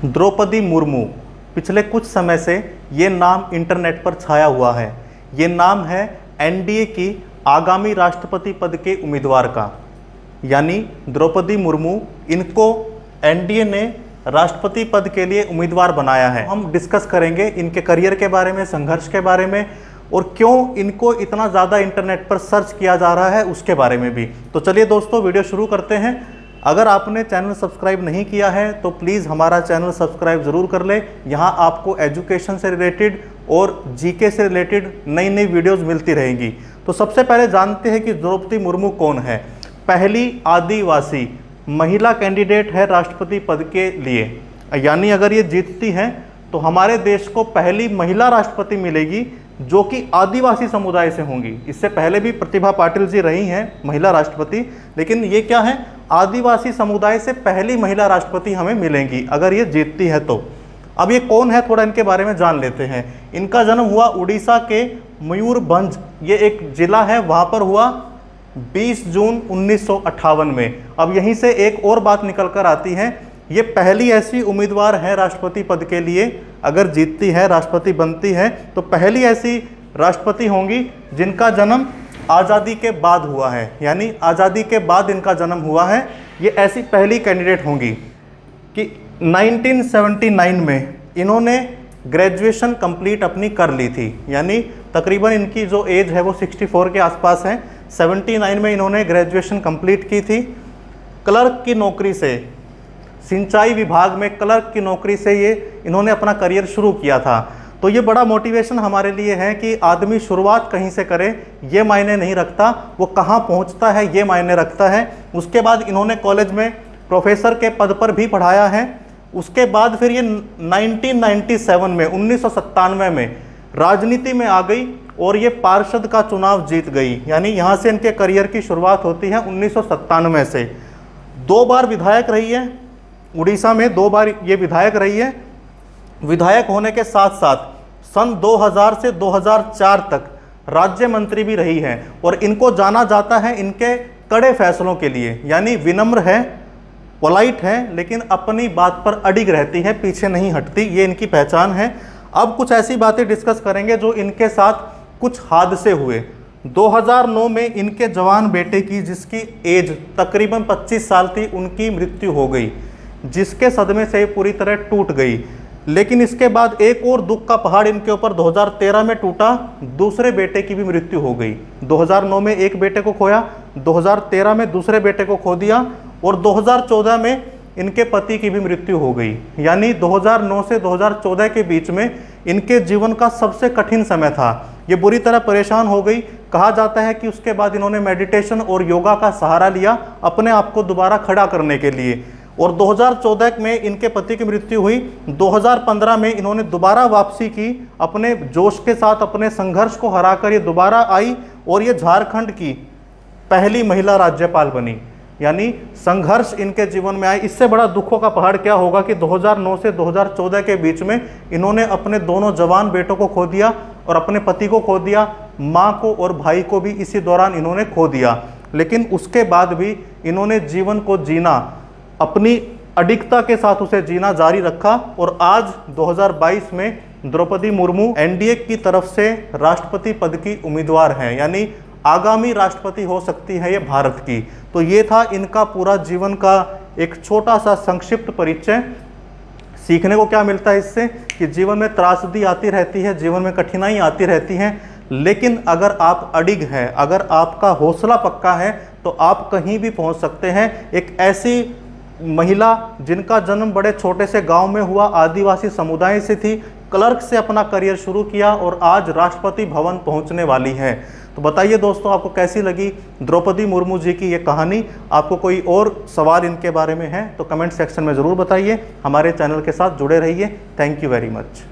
द्रौपदी मुर्मू, पिछले कुछ समय से ये नाम इंटरनेट पर छाया हुआ है। ये नाम है एनडीए की आगामी राष्ट्रपति पद के उम्मीदवार का, यानी द्रौपदी मुर्मू, इनको एनडीए ने राष्ट्रपति पद के लिए उम्मीदवार बनाया है। हम डिस्कस करेंगे इनके करियर के बारे में, संघर्ष के बारे में, और क्यों इनको इतना ज़्यादा इंटरनेट पर सर्च किया जा रहा है उसके बारे में भी। तो चलिए दोस्तों, वीडियो शुरू करते हैं। अगर आपने चैनल सब्सक्राइब नहीं किया है तो प्लीज़ हमारा चैनल सब्सक्राइब ज़रूर कर लें। यहाँ आपको एजुकेशन से रिलेटेड और जीके से रिलेटेड नई नई वीडियोज़ मिलती रहेंगी। तो सबसे पहले जानते हैं कि द्रौपदी मुर्मू कौन है। पहली आदिवासी महिला कैंडिडेट है राष्ट्रपति पद के लिए, यानी अगर ये जीतती हैं तो हमारे देश को पहली महिला राष्ट्रपति मिलेगी जो कि आदिवासी समुदाय से होंगी। इससे पहले भी प्रतिभा पाटिल जी रही हैं महिला राष्ट्रपति, लेकिन ये क्या है, आदिवासी समुदाय से पहली महिला राष्ट्रपति हमें मिलेंगी अगर ये जीतती है तो। अब ये कौन है, थोड़ा इनके बारे में जान लेते हैं। इनका जन्म हुआ उड़ीसा के मयूरभंज, ये एक जिला है, वहाँ पर हुआ 20 जून 1958 में। अब यहीं से एक और बात निकल कर आती है, ये पहली ऐसी उम्मीदवार है राष्ट्रपति पद के लिए, अगर जीतती है, राष्ट्रपति बनती है तो पहली ऐसी राष्ट्रपति होंगी जिनका जन्म आज़ादी के बाद हुआ है, यानी आज़ादी के बाद इनका जन्म हुआ है। ये ऐसी पहली कैंडिडेट होंगी कि 1979 में इन्होंने ग्रेजुएशन कंप्लीट अपनी कर ली थी, यानी तकरीबन इनकी जो एज है वो 64 के आसपास है। 79 में इन्होंने ग्रेजुएशन कंप्लीट की थी। क्लर्क की नौकरी से, सिंचाई विभाग में क्लर्क की नौकरी से ये इन्होंने अपना करियर शुरू किया था। तो ये बड़ा मोटिवेशन हमारे लिए है कि आदमी शुरुआत कहीं से करे, ये मायने नहीं रखता, वो कहाँ पहुँचता है ये मायने रखता है। उसके बाद इन्होंने कॉलेज में प्रोफेसर के पद पर भी पढ़ाया है। उसके बाद फिर ये 1997 में 1997 में राजनीति में आ गई और ये पार्षद का चुनाव जीत गई, यानी यहाँ से इनके करियर की शुरुआत होती है 1997 से। 2 बार विधायक रही है, उड़ीसा में 2 बार ये विधायक रही है। विधायक होने के साथ साथ सन 2000 से 2004 तक राज्य मंत्री भी रही है। और इनको जाना जाता है इनके कड़े फैसलों के लिए, यानी विनम्र है, पोलाइट है, लेकिन अपनी बात पर अडिग रहती है, पीछे नहीं हटती, ये इनकी पहचान है। अब कुछ ऐसी बातें डिस्कस करेंगे जो इनके साथ कुछ हादसे हुए। 2009 में इनके जवान बेटे की, जिसकी एज तकरीबन 25 साल थी, उनकी मृत्यु हो गई, जिसके सदमे से पूरी तरह टूट गई। लेकिन इसके बाद एक और दुख का पहाड़ इनके ऊपर 2013 में टूटा, दूसरे बेटे की भी मृत्यु हो गई। 2009 में एक बेटे को खोया, 2013 में दूसरे बेटे को खो दिया, और 2014 में इनके पति की भी मृत्यु हो गई। यानी 2009 से 2014 के बीच में इनके जीवन का सबसे कठिन समय था। ये बुरी तरह परेशान हो गई। कहा जाता है कि उसके बाद इन्होंने मेडिटेशन और योगा का सहारा लिया अपने आप को दोबारा खड़ा करने के लिए। और 2014 में इनके पति की मृत्यु हुई। 2015 में इन्होंने दोबारा वापसी की, अपने जोश के साथ अपने संघर्ष को हराकर ये दोबारा आई और ये झारखंड की पहली महिला राज्यपाल बनी, यानी संघर्ष इनके जीवन में आए। इससे बड़ा दुखों का पहाड़ क्या होगा कि 2009 से 2014 के बीच में इन्होंने अपने दोनों जवान बेटों को खो दिया और अपने पति को खो दिया, माँ को और भाई को भी इसी दौरान इन्होंने खो दिया। लेकिन उसके बाद भी इन्होंने जीवन को जीना, अपनी अडिगता के साथ उसे जीना जारी रखा। और आज 2022 में द्रौपदी मुर्मू एनडीए की तरफ से राष्ट्रपति पद की उम्मीदवार हैं, यानी आगामी राष्ट्रपति हो सकती है ये भारत की। तो ये था इनका पूरा जीवन का एक छोटा सा संक्षिप्त परिचय। सीखने को क्या मिलता है इससे कि जीवन में त्रासदी आती रहती है, जीवन में कठिनाई आती रहती हैं, लेकिन अगर आप अडिग हैं, अगर आपका हौसला पक्का है तो आप कहीं भी पहुंच सकते हैं। एक ऐसी महिला जिनका जन्म बड़े छोटे से गांव में हुआ, आदिवासी समुदाय से थी, क्लर्क से अपना करियर शुरू किया और आज राष्ट्रपति भवन पहुंचने वाली है। तो बताइए दोस्तों, आपको कैसी लगी द्रौपदी मुर्मू जी की ये कहानी। आपको कोई और सवाल इनके बारे में है तो कमेंट सेक्शन में ज़रूर बताइए। हमारे चैनल के साथ जुड़े रहिए। Thank you very much.